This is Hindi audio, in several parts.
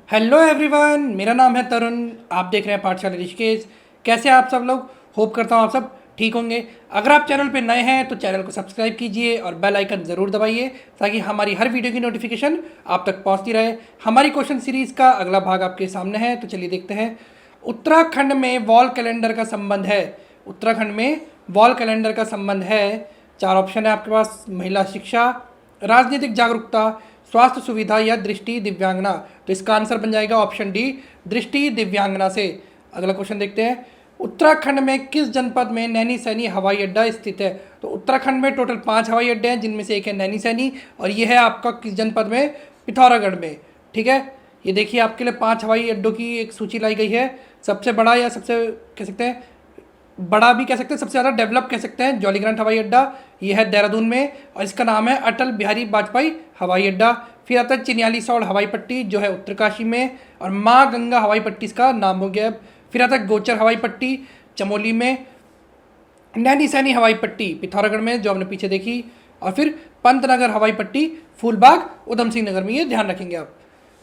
हेलो एवरीवन, मेरा नाम है तरुण। आप देख रहे हैं पाठशाला ऋषिकेश। कैसे हैं आप सब लोग? होप करता हूँ आप सब ठीक होंगे। अगर आप चैनल पे नए हैं तो चैनल को सब्सक्राइब कीजिए और बेल आइकन ज़रूर दबाइए ताकि हमारी हर वीडियो की नोटिफिकेशन आप तक पहुँचती रहे। हमारी क्वेश्चन सीरीज़ का अगला भाग आपके सामने है, तो चलिए देखते हैं। उत्तराखंड में वॉल कैलेंडर का संबंध है। उत्तराखंड में वॉल कैलेंडर का संबंध है। चार ऑप्शन है आपके पास: महिला शिक्षा, राजनीतिक जागरूकता, स्वास्थ्य सुविधा या दृष्टि दिव्यांगना। तो इसका आंसर बन जाएगा ऑप्शन डी, दृष्टि दिव्यांगना से। अगला क्वेश्चन देखते हैं। उत्तराखंड में किस जनपद में नैनी सैनी हवाई अड्डा स्थित है? तो उत्तराखंड में टोटल 5 हवाई अड्डे हैं, जिनमें से एक है नैनी सैनी, और ये है आपका किस जनपद में? पिथौरागढ़ में। ठीक है, ये देखिए आपके लिए 5 हवाई अड्डों की एक सूची लाई गई है। सबसे बड़ा या सबसे कह सकते हैं बड़ा भी कह सकते हैं, सबसे ज़्यादा डेवलप कह सकते हैं, जॉलीग्रांट हवाई अड्डा। ये है देहरादून में और इसका नाम है अटल बिहारी वाजपेयी हवाई अड्डा। फिर आता है चिन्यालीसौड़ हवाई पट्टी जो है उत्तरकाशी में, और माँ गंगा हवाई पट्टी इसका नाम हो गया। फिर आता है गोचर हवाई पट्टी चमोली में, नैनी सैनी हवाई पट्टी पिथौरागढ़ में जो हमने पीछे देखी, और फिर पंतनगर हवाई पट्टी फूलबाग उधम सिंह नगर में। ये ध्यान रखेंगे आप।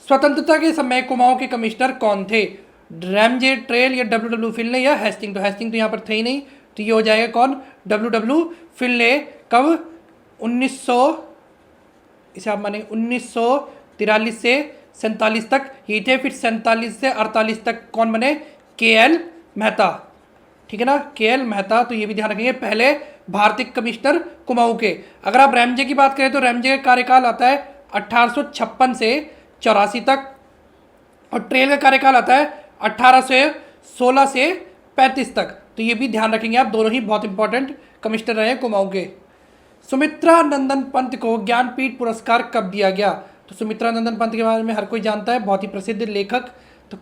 स्वतंत्रता के समय कुमाऊं के कमिश्नर कौन थे? रैमजे ट्रेल या डब्ल्यू फिनले या हेस्टिंग? तो हेस्टिंग तो यहाँ पर थे ही नहीं, तो ये हो जाएगा कौन? डब्ल्यू फिनले। कब? 1900, इसे आप माने 1943 से 47 तक ये थे। फिर 47 से 48 तक कौन बने? के.एल. मेहता। ठीक है ना, के.एल. मेहता। तो ये भी ध्यान रखेंगे, पहले भारतीय कमिश्नर कुमाऊं के। अगर आप रैमजे की बात करें तो रैमजे का कार्यकाल आता है 1856 से 84 तक, और ट्रेल का कार्यकाल आता है 1816 से 35 तक। तो ये भी ध्यान रखेंगे आप, दोनों ही बहुत इंपॉर्टेंट कमिश्नर रहे कुमाऊं के। सुमित्रा नंदन पंत को ज्ञानपीठ पुरस्कार कब दिया गया? तो सुमित्रा नंदन पंत के बारे में हर कोई जानता है, बहुत ही प्रसिद्ध लेखक। तो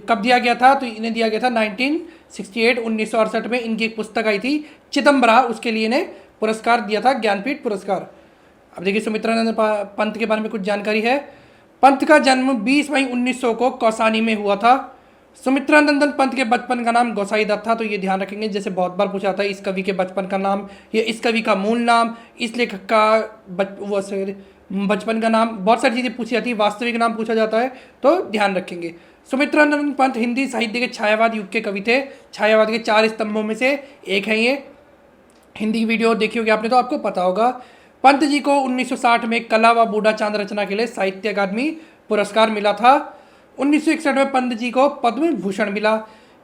कब दिया गया था? तो इन्हें दिया गया था 1968 1968 में। इनकी एक पुस्तक आई थी चिदम्बरा, उसके लिए इन्हें पुरस्कार दिया था, ज्ञानपीठ पुरस्कार। अब देखिए सुमित्रा नंदन पंत के बारे में कुछ जानकारी है। पंत का जन्म 20 मई 1900 को कौसानी में हुआ था। सुमित्रा नंदन पंत के बचपन का नाम गोसाईदत्त था। तो ये ध्यान रखेंगे, जैसे बहुत बार पूछा था इस कवि के बचपन का नाम, ये इस कवि का मूल नाम, इस लेखक का बचपन का नाम, बहुत सारी चीज़ें पूछी जाती है, वास्तविक नाम पूछा जाता है, तो ध्यान रखेंगे। सुमित्रा नंदन पंत हिंदी साहित्य के छायावाद युग के कवि थे। छायावाद के 4 स्तंभों में से एक है ये। हिंदी की वीडियो देखी होगी आपने तो आपको पता होगा। पंत जी को 1960 में कला व बूढ़ा चांद रचना के लिए साहित्य अकादमी पुरस्कार मिला था। 1961 में पंत जी को पद्म भूषण मिला।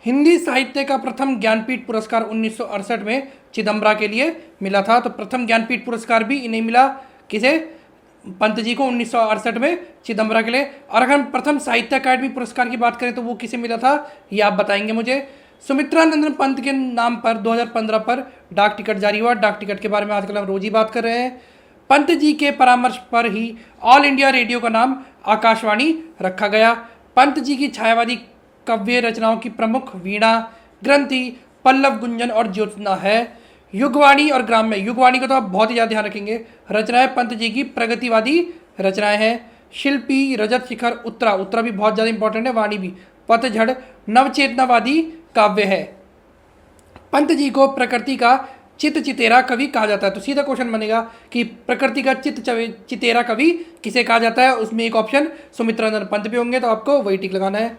हिंदी साहित्य का प्रथम ज्ञानपीठ पुरस्कार 1968 में चिदम्बरा के लिए मिला था। तो प्रथम ज्ञानपीठ पुरस्कार भी इन्हें मिला। किसे? पंत जी को 1968 में चिदम्बरा के लिए। और अगर हम प्रथम साहित्य अकादमी पुरस्कार की बात करें तो वो किसे मिला था, ये आप बताएंगे मुझे। सुमित्रा नंदन पंत के नाम पर 2015 पर डाक टिकट जारी हुआ। डाक टिकट के बारे में आजकल हम रोज ही बात कर रहे हैं। पंत जी के परामर्श पर ही ऑल इंडिया रेडियो का नाम आकाशवाणी रखा गया। पंत जी की छायावादी काव्य रचनाओं की प्रमुख वीणा, ग्रंथि, पल्लव, गुंजन और ज्योत्सना है। युगवाणी और ग्राम्य, युगवाणी को तो आप बहुत ही ज़्यादा ध्यान रखेंगे। रचनाएं पंत जी की प्रगतिवादी रचनाएं हैं। शिल्पी, रजत शिखर, उत्तरा, उत्तरा भी बहुत ज़्यादा इंपॉर्टेंट है, वाणी भी। पतझड़ नवचेतनावादी काव्य है। पंत जी को प्रकृति का चित चितेरा कवि कहा जाता है। तो सीधा क्वेश्चन बनेगा कि प्रकृति का चितेरा कवि किसे कहा जाता है? उसमें एक ऑप्शन सुमित्रा नंदन पंत भी होंगे, तो आपको वही टिक लगाना है।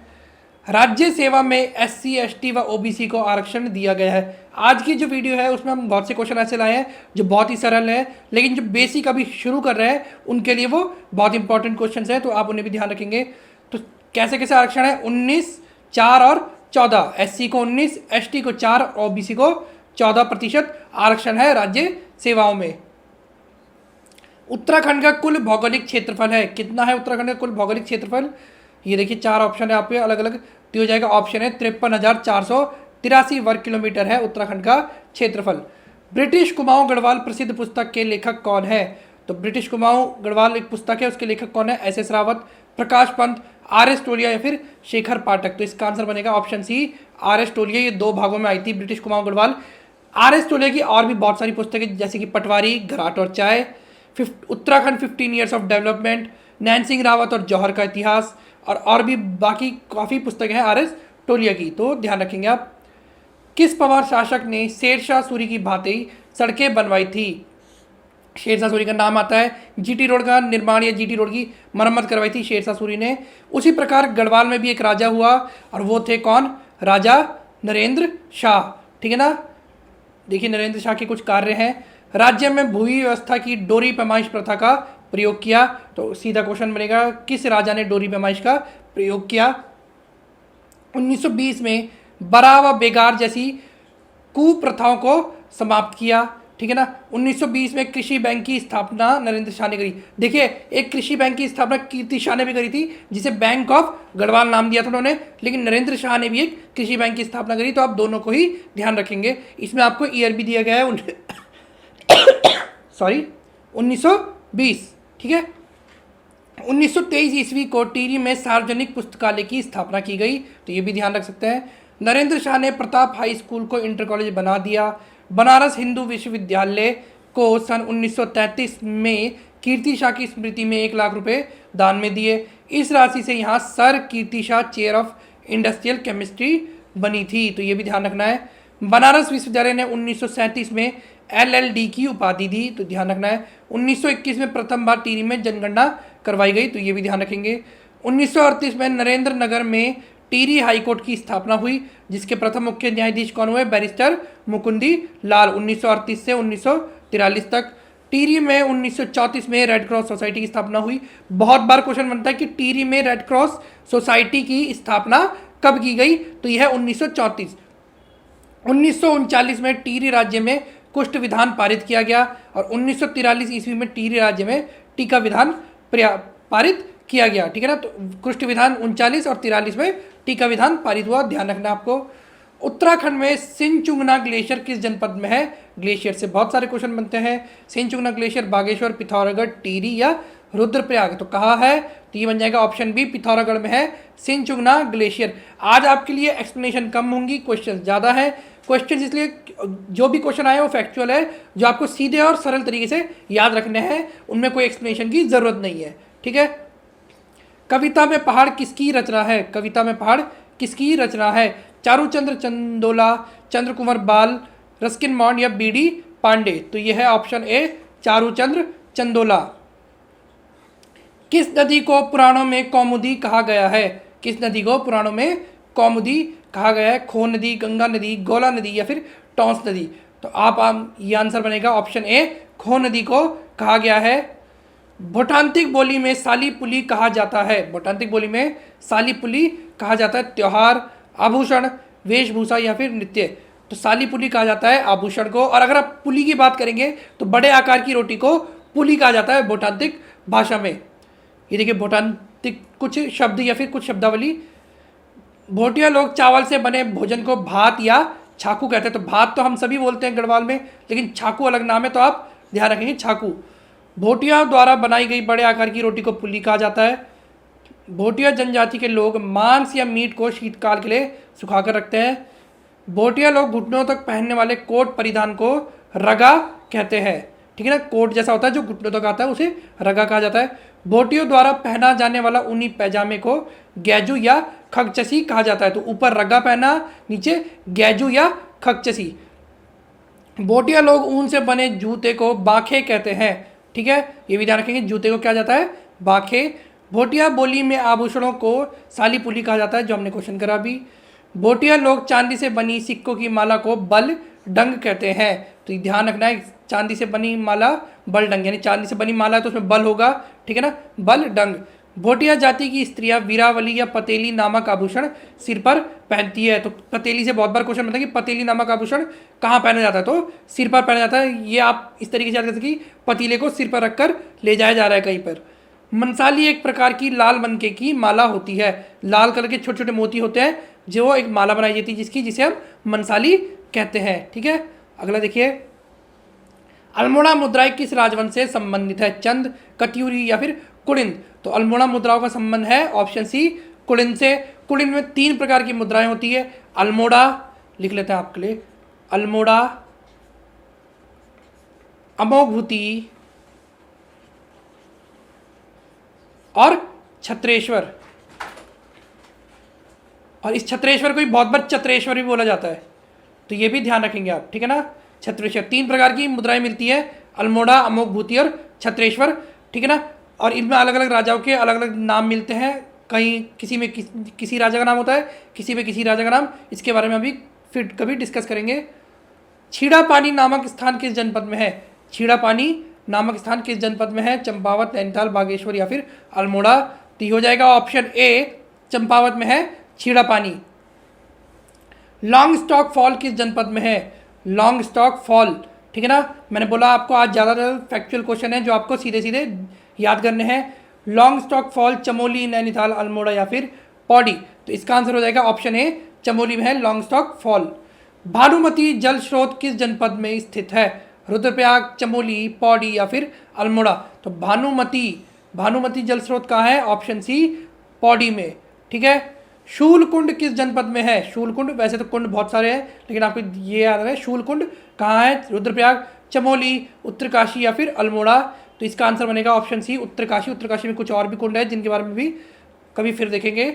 राज्य सेवा में SC ST व OBC को आरक्षण दिया गया है। आज की जो वीडियो है उसमें हम बहुत से क्वेश्चन ऐसे लाए हैं जो बहुत ही सरल है, लेकिन जो बेसिक अभी शुरू कर रहे हैं उनके लिए वो बहुत इंपॉर्टेंट क्वेश्चन है, तो आप उन्हें भी ध्यान रखेंगे। तो कैसे कैसे आरक्षण है? 19, 4 और 14। SC को 19, ST को 4, OBC को 14% आरक्षण है राज्य सेवाओं में। उत्तराखंड का कुल भौगोलिक क्षेत्रफल है कितना है? उत्तराखंड का कुल भौगोलिक क्षेत्रफल, ये देखिए 4 ऑप्शन है आप पे अलग अलग, तो हो जाएगा ऑप्शन है 53,483 वर्ग किलोमीटर है उत्तराखंड का क्षेत्रफल। ब्रिटिश कुमाऊं गढ़वाल प्रसिद्ध पुस्तक के लेखक कौन है? तो ब्रिटिश कुमाऊं गढ़वाल एक पुस्तक है, उसके लेखक कौन है? SS रावत, प्रकाश पंत, RS टोलिया या फिर शेखर पाठक। तो इसका आंसर बनेगा ऑप्शन सी, RS टोलिया। ये 2 भागों में आई थी ब्रिटिश कुमाऊं गढ़वाल। RS टोलिया की और भी बहुत सारी पुस्तकें जैसे कि पटवारी, घराट और चाय, Uttarakhand 15 years of development, Nain Singh Rawat और जौहर का इतिहास, और भी बाकी काफ़ी पुस्तकें हैं RS टोलिया की, तो ध्यान रखेंगे आप। किस पवार शासक ने शेरशाह सूरी की भांति सड़कें बनवाई थी? शेरशाह सूरी का नाम आता है। जीटी रोड का निर्माण या जीटी रोड की मरम्मत करवाई थी शेरशाह सूरी ने। उसी प्रकार गढ़वाल में भी एक राजा हुआ और वो थे कौन? राजा नरेंद्र शाह। ठीक है ना। देखिए नरेंद्र शाह के कुछ कार्य हैं। राज्य में भूमि व्यवस्था की डोरी पैमाइश प्रथा का प्रयोग किया। तो सीधा क्वेश्चन बनेगा किस राजा ने डोरी पैमाइश का प्रयोग किया? 1920 में बरा व बेगार जैसी कुप्रथाओं को समाप्त किया। ठीक है ना। 1920 में कृषि बैंक की स्थापना नरेंद्र शाह ने करी। देखिए एक कृषि बैंक की स्थापना कीर्ति शाह ने भी करी थी, जिसे बैंक ऑफ गढ़वाल नाम दिया था उन्होंने, लेकिन नरेंद्र शाह ने भी एक कृषि बैंक की स्थापना करी। तो आप दोनों को ही ध्यान रखेंगे। इसमें आपको ईयर भी दिया गया है सॉरी 1920। ठीक है। 1923 ईस्वी को टिहरी में सार्वजनिक पुस्तकालय की स्थापना की गई। तो ये भी ध्यान रख सकते हैं। नरेंद्र शाह ने प्रताप हाई स्कूल को इंटर कॉलेज बना दिया। बनारस हिंदू विश्वविद्यालय को सन 1933 में कीर्ति शाह की स्मृति में 1 लाख रुपए दान में दिए। इस राशि से यहाँ sir Kirti Shah chair of industrial chemistry बनी थी। तो ये भी ध्यान रखना है। बनारस विश्वविद्यालय ने 1937 में LLD की उपाधि दी। तो ध्यान रखना है। 1921 में प्रथम बार टिहरी में जनगणना करवाई गई। तो ये भी ध्यान रखेंगे। 1938 में नरेंद्र नगर में टिहरी हाईकोर्ट की स्थापना हुई, जिसके प्रथम मुख्य न्यायाधीश कौन हुए? बैरिस्टर मुकुंदी लाल। 1938 से 1943 तक। टिहरी में 1934 में रेड क्रॉस सोसाइटी की स्थापना हुई। बहुत बार क्वेश्चन बनता है कि टिहरी में रेड क्रॉस सोसाइटी की स्थापना कब की गई? तो यह है 1934। 1939 में टिहरी राज्य में कुष्ठ विधान पारित किया गया और 1943 ईस्वी में टिहरी राज्य में टीका विधान पारित किया गया। ठीक है ना। तो कुष्ठ विधान 39 और 43 में टीका विधान पारित हुआ। ध्यान रखना आपको। उत्तराखंड में सिंचुंगना ग्लेशियर किस जनपद में है? ग्लेशियर से बहुत सारे क्वेश्चन बनते हैं। सिंचुंगना ग्लेशियर बागेश्वर, पिथौरागढ़, टिहरी या रुद्रप्रयाग। तो कहाँ है? तो ये बन जाएगा ऑप्शन बी, पिथौरागढ़ में है सिंचुंगना ग्लेशियर। आज आपके लिए एक्सप्लेनेशन कम होंगी, क्वेश्चन ज़्यादा है। क्वेश्चन इसलिए जो भी क्वेश्चन आए वो फैक्चुअल है, जो आपको सीधे और सरल तरीके से याद रखने हैं, उनमें कोई एक्सप्लेनेशन की ज़रूरत नहीं है। ठीक है। कविता में पहाड़ किसकी रचना है? कविता में पहाड़ किसकी रचना है? चारूचंद्र चंदोला, चंद्र कुंवर बाल, रस्किन बॉन्ड या बीडी पांडे। तो यह है ऑप्शन ए, चारूचंद्र चंदोला। किस नदी को पुराणों में कौमुदी कहा गया है? किस नदी को पुराणों में कौमुदी कहा गया है? खो नदी, गंगा नदी, गोला नदी या फिर टॉन्स नदी। तो आप ये आंसर बनेगा ऑप्शन ए, खो नदी को कहा गया है। भोटांतिक बोली में साली पुली कहा जाता है। भोटांतिक बोली में साली पुली कहा जाता है त्योहार, आभूषण, वेशभूषा या फिर नृत्य। तो साली पुली कहा जाता है आभूषण को। और अगर आप पुली की बात करेंगे तो बड़े आकार की रोटी को पुली कहा जाता है भोटांतिक भाषा में। ये देखिए भोटांतिक कुछ शब्द या फिर कुछ शब्दावली। भोटिया लोग चावल से बने भोजन को भात या छाकू कहते हैं। तो भात तो हम सभी बोलते हैं गढ़वाल में, लेकिन छाकू अलग नाम है, तो आप ध्यान रखेंगे छाकू। भोटिया द्वारा बनाई गई बड़े आकार की रोटी को पुली कहा जाता है। भोटिया जनजाति के लोग मांस या मीट को शीतकाल के लिए सुखाकर रखते हैं। भोटिया लोग घुटनों तक पहनने वाले कोट परिधान को रगा कहते हैं। ठीक है ना। कोट जैसा होता है जो घुटनों तक आता है, उसे रगा कहा जाता है। भोटियों द्वारा पहना जाने वाला ऊनी पैजामे को गैजू या खगचसी कहा जाता है। तो ऊपर रगा पहना, नीचे गैजू या खगचसी। भोटिया लोग ऊन से बने जूते को बाखे कहते हैं। ठीक है, ये भी ध्यान रखेंगे, जूते को क्या जाता है? बाखे। भोटिया बोली में आभूषणों को साली पुली कहा जाता है, जो हमने क्वेश्चन करा भी। भोटिया लोग चांदी से बनी सिक्कों की माला को बल डंग कहते हैं। तो ध्यान रखना है, चांदी से बनी माला बल डंग, यानी चांदी से बनी माला है तो उसमें बल होगा। ठीक है ना, बल डंग। भोटिया जाति की स्त्रियां वीरावली या पतेली नामक आभूषण सिर पर पहनती है। तो पतेली से बहुत बार क्वेश्चन बनता है कि पतेली नामक आभूषण कहाँ पहना जाता है? तो सिर पर पहना जाता है। ये आप इस तरीके से याद कर सकते कि पतीले को सिर पर रखकर ले जाया जा रहा है कहीं पर। मनसाली एक प्रकार की लाल मनके की माला होती है। लाल कलर के छोटे छोटे मोती होते हैं, जो एक माला बनाई जाती है जिसे हम मनसाली कहते हैं। ठीक है, अगला देखिए, अल्मोड़ा मुद्राएं किस राजवंश से संबंधित है? चंद, कत्यूरी या फिर कुलिंद। तो अल्मोड़ा मुद्राओं का संबंध है ऑप्शन सी, कुलिंद से। कुलिंद में 3 प्रकार की मुद्राएं होती है। अल्मोड़ा लिख लेते हैं आपके लिए, अल्मोड़ा, अमोघवती और छत्रेश्वर। और इस छत्रेश्वर को भी बहुत बार चत्रेश्वर भी बोला जाता है, तो ये भी ध्यान रखेंगे आप। ठीक है ना, छत्रेश्वर। 3 प्रकार की मुद्राएं मिलती है, अल्मोड़ा, अमोघभूति और छत्रेश्वर, ठीक है ना। और इनमें अलग अलग राजाओं के अलग अलग नाम मिलते हैं, कहीं किसी में किसी राजा का नाम होता है, किसी में किसी राजा का नाम। इसके बारे में अभी फिर कभी डिस्कस करेंगे। छीड़ापानी नामक स्थान किस जनपद में है? छीड़ापानी नामक स्थान किस जनपद में है? चंपावत, नैनीताल, बागेश्वर या फिर अल्मोड़ा। तो ये हो जाएगा ऑप्शन ए, चंपावत में है छीड़ापानी। लॉन्ग स्टॉक फॉल किस जनपद में है? लॉन्ग स्टॉक फॉल, ठीक है ना। मैंने बोला आपको आज ज़्यादातर फैक्चुअल क्वेश्चन है जो आपको सीधे सीधे याद करने हैं। Long stock fall Chamoli, Nainital, Almora या फिर पौड़ी। तो इसका आंसर हो जाएगा ऑप्शन ए, चमोली में है लॉन्ग स्टॉक फॉल। भानुमती जल स्रोत किस जनपद में स्थित है? रुद्रप्रयाग, चमोली, पौड़ी या फिर अल्मोड़ा। तो भानुमती जल स्रोत कहाँ है? ऑप्शन सी, पौड़ी में, ठीक है। शूलकुंड किस जनपद में है? शूलकुंड, वैसे तो कुंड बहुत सारे हैं लेकिन आपको ये याद है शूलकुंड कहाँ है? रुद्रप्रयाग, चमोली, उत्तरकाशी या फिर अल्मोड़ा। तो इसका आंसर बनेगा ऑप्शन सी, उत्तरकाशी। उत्तरकाशी में कुछ और भी कुंड है जिनके बारे में भी कभी फिर देखेंगे।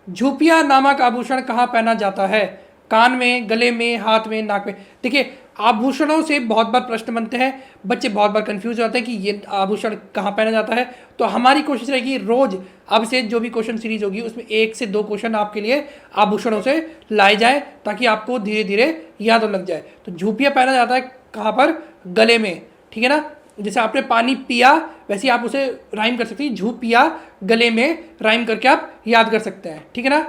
झुपिया नामक आभूषण कहाँ पहना जाता है? कान में, गले में, हाथ में, नाक में। देखिए आभूषणों से बहुत बार प्रश्न बनते हैं, बच्चे बहुत बार कंफ्यूज होते हैं कि ये आभूषण कहाँ पहना जाता है। तो हमारी कोशिश रहेगी रोज अब से जो भी क्वेश्चन सीरीज होगी उसमें 1 से 2 क्वेश्चन आपके लिए आभूषणों से लाए जाए ताकि आपको धीरे धीरे याद लग जाए। तो झुपिया पहना जाता है कहाँ पर? गले में, ठीक है ना। जैसे आपने पानी पिया वैसे आप उसे राइम कर सकते हैं, झुपिया गले में राइम करके आप याद कर सकते हैं, ठीक है ना।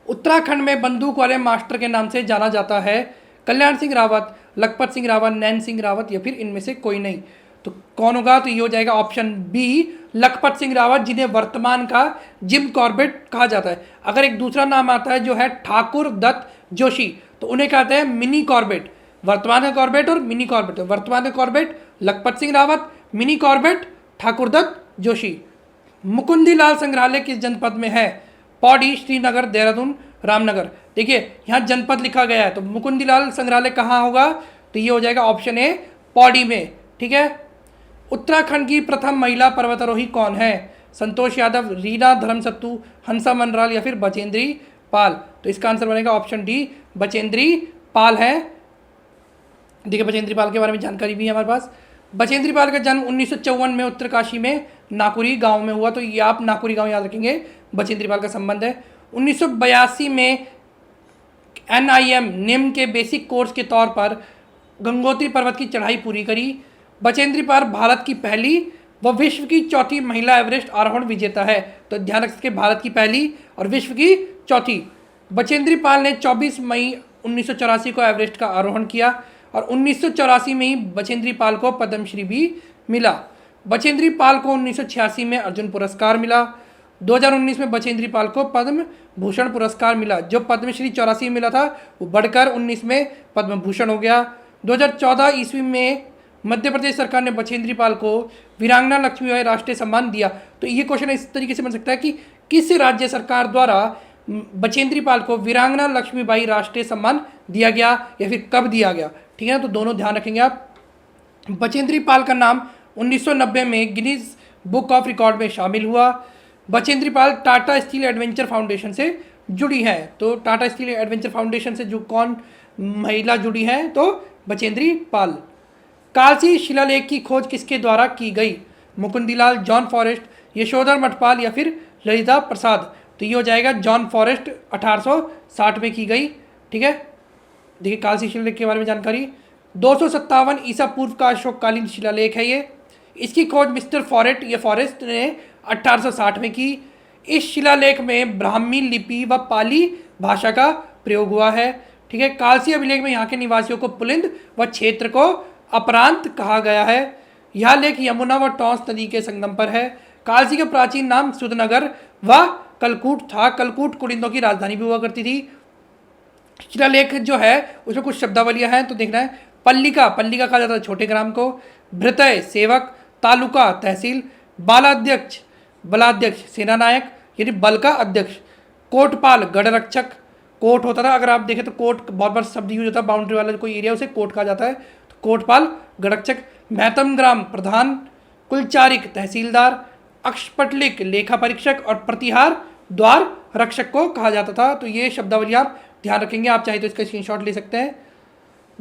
उत्तराखंड में बंदूक वाले मास्टर के नाम से जाना जाता है? कल्याण सिंह रावत, लखपत सिंह रावत, नैन सिंह रावत या फिर इनमें से कोई नहीं। तो कौन होगा? तो ये हो जाएगा ऑप्शन बी, लखपत सिंह रावत, जिन्हें वर्तमान का जिम कॉर्बेट कहा जाता है। अगर एक दूसरा नाम आता है जो है ठाकुर दत्त जोशी, तो उन्हें कहते हैं मिनी कॉर्बेट। वर्तमान का कॉर्बेट और मिनी कॉर्बेट। वर्तमान का Corbett Lakhpat Singh Rawat, mini Corbett Thakur Datt Joshi. Mukundilal संग्रहालय किस जनपद में है? पौड़ी, श्रीनगर, देहरादून, रामनगर। देखिए यहाँ जनपद लिखा गया है तो मुकुंदीलाल संग्रहालय कहाँ होगा? तो ये हो जाएगा ऑप्शन ए, पौड़ी में, ठीक है। उत्तराखंड की प्रथम महिला पर्वतारोही कौन है? संतोष यादव, रीना धर्मसत्तू, हंसा मनराल या फिर बचेंद्री पाल। तो इसका आंसर बनेगा ऑप्शन डी, बचेंद्री पाल है। देखिए बचेंद्री पाल के बारे में जानकारी भी है हमारे पास। बचेंद्री पाल का जन्म 1954 में उत्तरकाशी में नाकुरी गांव में हुआ। तो ये आप नाकुरी गांव याद रखेंगे, बचेंद्री पाल का संबंध है। 1982 में NIM निम्न के बेसिक कोर्स के तौर पर गंगोत्री पर्वत की चढ़ाई पूरी करी। बचेंद्री पाल भारत की पहली व विश्व की चौथी महिला एवरेस्ट आरोहण विजेता है। तो ध्यान रख सकते, भारत की पहली और विश्व की चौथी। बचेंद्री पाल ने 24 मई 1984 को एवरेस्ट का आरोहण किया और 1984 में ही बचेंद्री पाल को पद्मश्री भी मिला। बचेंद्री पाल को 1986 में अर्जुन पुरस्कार मिला। 2019 में बचेंद्री पाल को पद्म भूषण पुरस्कार मिला। जो पद्मश्री 84 में मिला था वो बढ़कर 19 में पद्म भूषण हो गया। 2014 ईस्वी में मध्य प्रदेश सरकार ने बचेंद्री पाल को वीरांगना लक्ष्मीबाई राष्ट्रीय सम्मान दिया। तो ये क्वेश्चन इस तरीके से बन सकता है कि किस राज्य सरकार द्वारा बचेंद्री पाल को वीरांगना लक्ष्मीबाई राष्ट्रीय सम्मान दिया गया या फिर कब दिया गया, ठीक है ना। तो दोनों ध्यान रखेंगे आप। बचेंद्री पाल का नाम 1990 में गिनीज बुक ऑफ रिकॉर्ड में शामिल हुआ। Bachendri Pal Tata steel adventure foundation से जुड़ी है। तो टाटा स्टील एडवेंचर फाउंडेशन से जो कौन महिला जुड़ी है? तो बचेंद्री पाल। कालसी शिलालेख की खोज किसके द्वारा की गई? मुकुंदीलाल, जॉन फॉरेस्ट, यशोधर मठपाल या फिर ललिता प्रसाद। तो ये हो जाएगा जॉन फॉरेस्ट, 1860 में की गई, ठीक है। देखिए कालसी शिलालेख के बारे में जानकारी, 257 ईसा पूर्व का अशोककालीन शिलालेख है ये। इसकी खोज मिस्टर फॉरेस्ट ने 1860 में की। इस शिलालेख में ब्राह्मी लिपि व पाली भाषा का प्रयोग हुआ है, ठीक है। कालसी अभिलेख में यहाँ के निवासियों को पुलिंद व क्षेत्र को अपरांत कहा गया है। यह लेख यमुना व टॉन्स नदी के संगम पर है। कालसी का प्राचीन नाम सुधनगर व कलकूट था। कलकूट कुलिंदों की राजधानी भी हुआ करती थी। शिलालेख जो है उसमें कुछ शब्दावलियाँ हैं तो देखना है। पल्लिका कहा जाता है छोटे ग्राम को। भृतय सेवक, तालुका तहसील, बलाध्यक्ष सेनानायक यानी बल का अध्यक्ष, कोटपाल गढ़ रक्षक। कोट होता था, अगर आप देखें तो कोट बहुत बार शब्द यूज होता है, बाउंड्री वाला कोई एरिया उसे कोट कहा जाता है। तो कोटपाल गढ़ रक्षक। महतम ग्राम प्रधान, कुलचारिक तहसीलदार, अक्षपटलिक लेखा परीक्षक और प्रतिहार द्वार रक्षक को कहा जाता था। तो ये शब्दावली आप ध्यान रखेंगे, आप चाहे तो इसका स्क्रीनशॉट ले सकते हैं।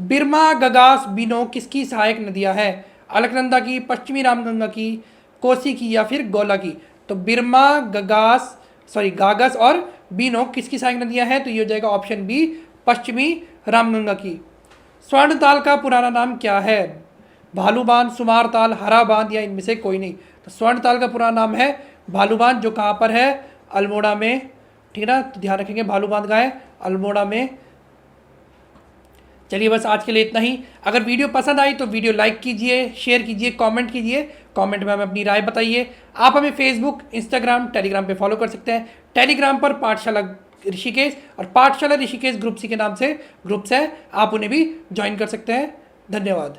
बिरमा, गगास, बीनो किसकी सहायक नदियां हैं? अलकनंदा की, पश्चिमी रामगंगा की, कोसी की या फिर गोला की? तो बिरमा, गगास, सॉरी गागस और बीनो किसकी सहायक नदियां हैं? तो ये हो जाएगा ऑप्शन बी, पश्चिमी रामगंगा की। स्वर्ण ताल का पुराना नाम क्या है? भालू बांध, सुमार ताल, हरा बांध या इनमें से कोई नहीं? तो स्वर्ण ताल का पुराना नाम है भालू बांध, जो कहाँ पर है? अल्मोड़ा में, ठीक है ना? तो ध्यान रखेंगे भालू बांध का है अल्मोड़ा में। चलिए बस आज के लिए इतना ही। अगर वीडियो पसंद आई तो वीडियो लाइक कीजिए, शेयर कीजिए, कमेंट कीजिए। कमेंट में हमें अपनी राय बताइए। आप हमें फेसबुक, इंस्टाग्राम, टेलीग्राम पे फॉलो कर सकते हैं। टेलीग्राम पर पाठशाला ऋषिकेश और पाठशाला ऋषिकेश ग्रुप सी के नाम से ग्रुप्स है, आप उन्हें भी ज्वाइन कर सकते हैं। धन्यवाद।